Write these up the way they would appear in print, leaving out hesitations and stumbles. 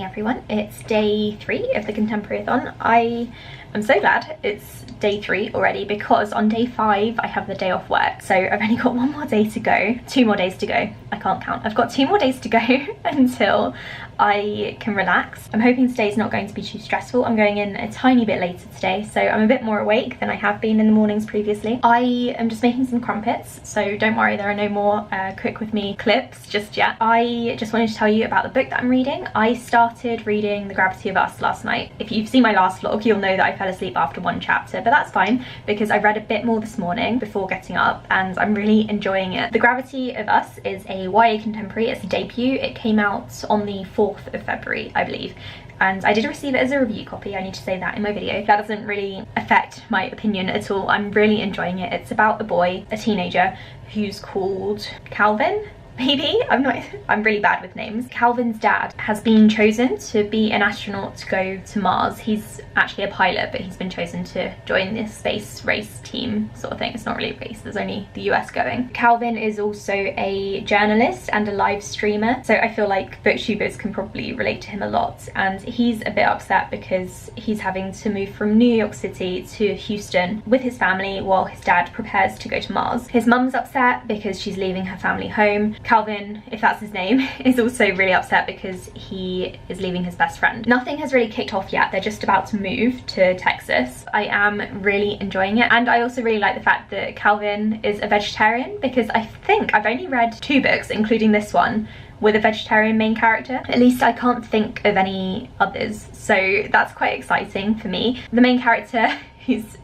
everyone, it's day 3 of the Contemporary-a-thon. I am so glad it's day 3 already because on day 5 I have the day off work, so I've only got 1 more day to go, 2 more days to go, I can't count. I've got 2 more days to go until I can relax. I'm hoping today's not going to be too stressful. I'm going in a tiny bit later today, so I'm a bit more awake than I have been in the mornings previously. I am just making some crumpets, so don't worry, there are no more cook with me clips just yet. I just wanted to tell you about the book that I'm reading. I started reading The Gravity of Us last night. If you've seen my last vlog, you'll know that I fell asleep after 1 chapter, but that's fine because I read a bit more this morning before getting up and I'm really enjoying it. The Gravity of Us is a YA contemporary. It's a debut. It came out on the 4th of February, I believe, and I did receive it as a review copy. I need to say that in my video. That doesn't really affect my opinion at all. I'm really enjoying it. It's about a boy, a teenager, who's called Calvin. Maybe? I'm really bad with names. Calvin's dad has been chosen to be an astronaut to go to Mars. He's actually a pilot, but he's been chosen to join this space race team sort of thing. It's not really a race, there's only the US going. Calvin is also a journalist and a live streamer, so I feel like booktubers can probably relate to him a lot. And he's a bit upset because he's having to move from New York City to Houston with his family while his dad prepares to go to Mars. His mum's upset because she's leaving her family home. Calvin, if that's his name, is also really upset because he is leaving his best friend. Nothing has really kicked off yet. They're just about to move to Texas. I am really enjoying it, and I also really like the fact that Calvin is a vegetarian because I think I've only read 2 books, including this one, with a vegetarian main character. At least I can't think of any others, so that's quite exciting for me. The main character,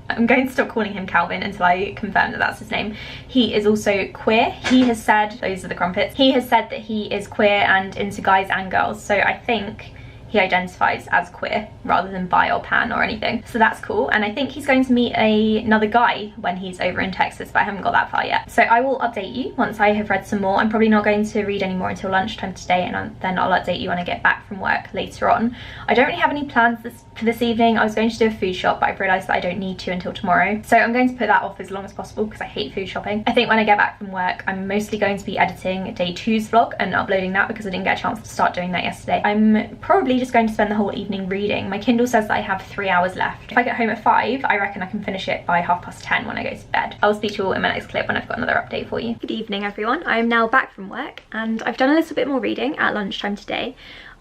I'm going to stop calling him Calvin until I confirm that that's his name. He is also queer. He has said, those are the crumpets, he has said that he is queer and into guys and girls, so I think he identifies as queer rather than bi or pan or anything, so that's cool. And I think he's going to meet another guy when he's over in Texas, but I haven't got that far yet, so I will update you once I have read some more. I'm probably not going to read any more until lunchtime today, and then I'll update you when I get back from work later on. I don't really have any plans for this evening. I was going to do a food shop, but I've realised that I don't need to until tomorrow, so I'm going to put that off as long as possible because I hate food shopping. I think when I get back from work, I'm mostly going to be editing day 2's vlog and uploading that because I didn't get a chance to start doing that yesterday. I'm probably just going to spend the whole evening reading. My Kindle says that I have 3 hours left. If I get home at 5, I reckon I can finish it by 10:30 when I go to bed. I'll speak to you all in my next clip when I've got another update for you. Good evening everyone. I am now back from work and I've done a little bit more reading at lunchtime today.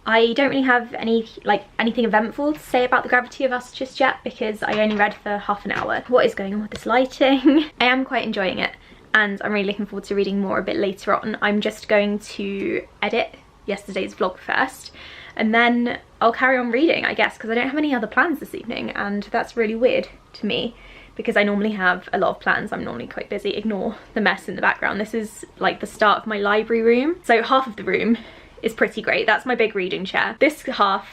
I don't really have anything eventful to say about The Gravity of Us just yet because I only read for half an hour. What is going on with this lighting? I am quite enjoying it and I'm really looking forward to reading more a bit later on. I'm just going to edit yesterday's vlog first and then I'll carry on reading, I guess, because I don't have any other plans this evening, and that's really weird to me because I normally have a lot of plans. I'm normally quite busy. Ignore the mess in the background. This is like the start of my library room, so half of the room is pretty great. That's my big reading chair. This half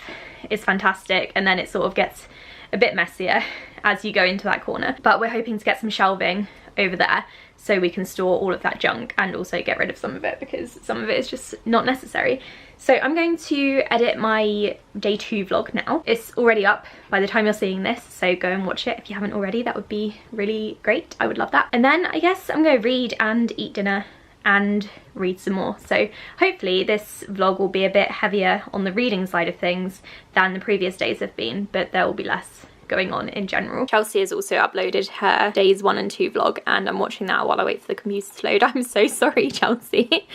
is fantastic, and then it sort of gets a bit messier as you go into that corner, but we're hoping to get some shelving over there so we can store all of that junk and also get rid of some of it because some of it is just not necessary. So I'm going to edit my day 2 vlog now. It's already up by the time you're seeing this, so go and watch it if you haven't already. That would be really great. I would love that. And then I guess I'm going to read and eat dinner and read some more. So hopefully this vlog will be a bit heavier on the reading side of things than the previous days have been, but there will be less going on in general. Chelsea has also uploaded her days 1 and 2 vlog and I'm watching that while I wait for the computer to load. I'm so sorry, Chelsea,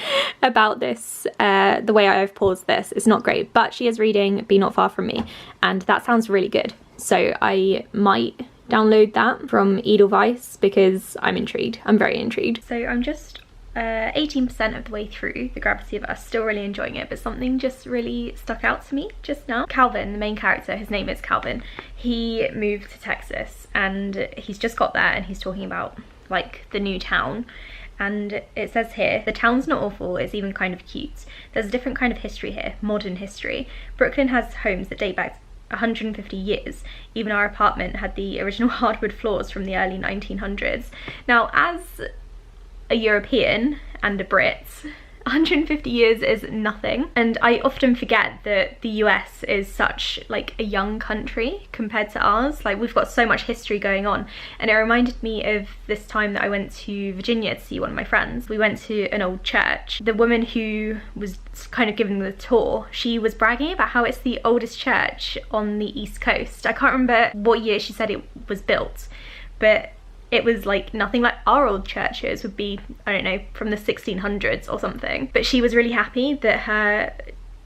about this. The way I've paused this is not great, but she is reading Be Not Far From Me and that sounds really good. So I might download that from Edelweiss because I'm intrigued. I'm very intrigued. So I'm just 18% of the way through The Gravity of Us, still really enjoying it, but something just really stuck out to me just now. Calvin, the main character, his name is Calvin, he moved to Texas and he's just got there and he's talking about like the new town, and it says here, the town's not awful, it's even kind of cute. There's a different kind of history here, modern history. Brooklyn has homes that date back 150 years. Even our apartment had the original hardwood floors from the early 1900s. Now, as a European and a Brit, 150 years is nothing, and I often forget that the US is such like a young country compared to ours. Like, we've got so much history going on, and it reminded me of this time that I went to Virginia to see one of my friends. We went to an old church. The woman who was kind of giving the tour, she was bragging about how it's the oldest church on the East Coast. I can't remember what year she said it was built, but it was like nothing like our old churches would be, I don't know, from the 1600s or something. But she was really happy that her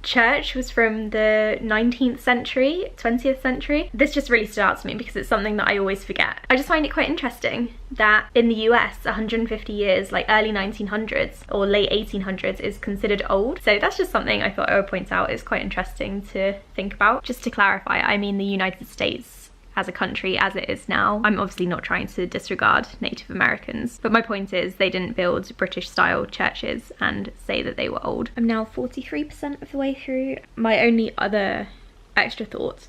church was from the 19th century, 20th century. This just really stood out to me because it's something that I always forget. I just find it quite interesting that in the US, 150 years, like early 1900s or late 1800s, is considered old. So that's just something I thought I would point out. It's quite interesting to think about. Just to clarify, I mean the United States as a country as it is now. I'm obviously not trying to disregard Native Americans, but my point is they didn't build British style churches and say that they were old. I'm now 43% of the way through. My only other extra thoughts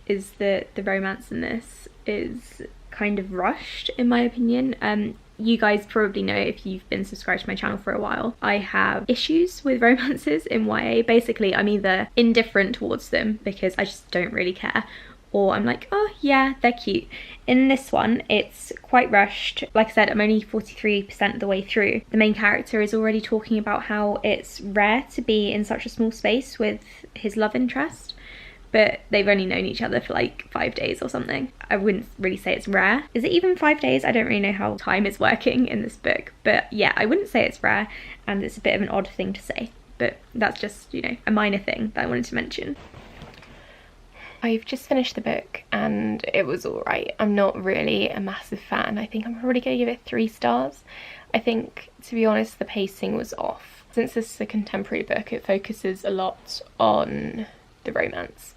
is that the romance in this is kind of rushed, in my opinion. You guys probably know, if you've been subscribed to my channel for a while, I have issues with romances in YA. Basically, I'm either indifferent towards them because I just don't really care, or I'm like, oh yeah, they're cute. In this one, it's quite rushed. Like I said, I'm only 43% of the way through. The main character is already talking about how it's rare to be in such a small space with his love interest, but they've only known each other for like 5 days or something. I wouldn't really say it's rare. Is it even 5 days? I don't really know how time is working in this book, but yeah, I wouldn't say it's rare, and it's a bit of an odd thing to say, but that's just, you know, a minor thing that I wanted to mention. I've just finished the book and it was alright. I'm not really a massive fan. I think I'm probably going to give it 3 stars. I think, to be honest, the pacing was off. Since this is a contemporary book, it focuses a lot on the romance.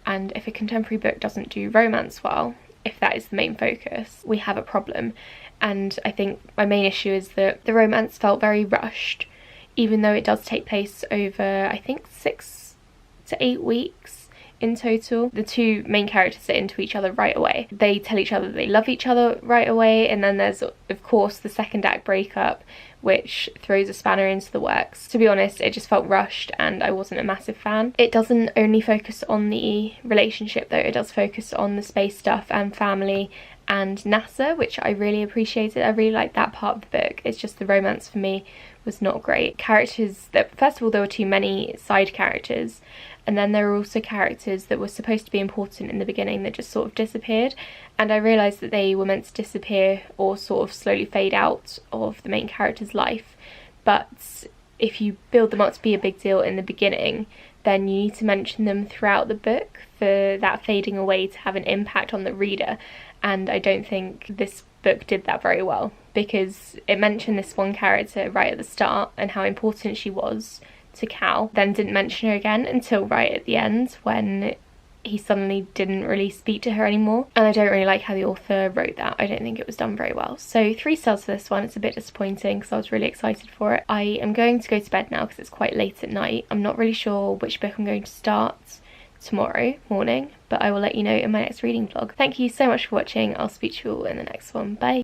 And if a contemporary book doesn't do romance well, if that is the main focus, we have a problem. And I think my main issue is that the romance felt very rushed, even though it does take place over, I think, 6 to 8 weeks. In total. The 2 main characters are into each other right away. They tell each other they love each other right away, and then there's of course the second act breakup, which throws a spanner into the works. To be honest, it just felt rushed and I wasn't a massive fan. It doesn't only focus on the relationship though, it does focus on the space stuff and family and NASA, which I really appreciated. I really liked that part of the book. It's just the romance for me was not great. Characters that, first of all, there were too many side characters, and then there were also characters that were supposed to be important in the beginning that just sort of disappeared, and I realised that they were meant to disappear or sort of slowly fade out of the main character's life, but if you build them up to be a big deal in the beginning, then you need to mention them throughout the book for that fading away to have an impact on the reader, and I don't think this book did that very well, because it mentioned this one character right at the start and how important she was to Cal, then didn't mention her again until right at the end when he suddenly didn't really speak to her anymore, and I don't really like how the author wrote that. I don't think it was done very well. So 3 stars for this one. It's a bit disappointing because I was really excited for it. I am going to go to bed now because it's quite late at night. I'm not really sure which book I'm going to start tomorrow morning, but I will let you know in my next reading vlog. Thank you so much for watching. I'll speak to you all in the next one. Bye!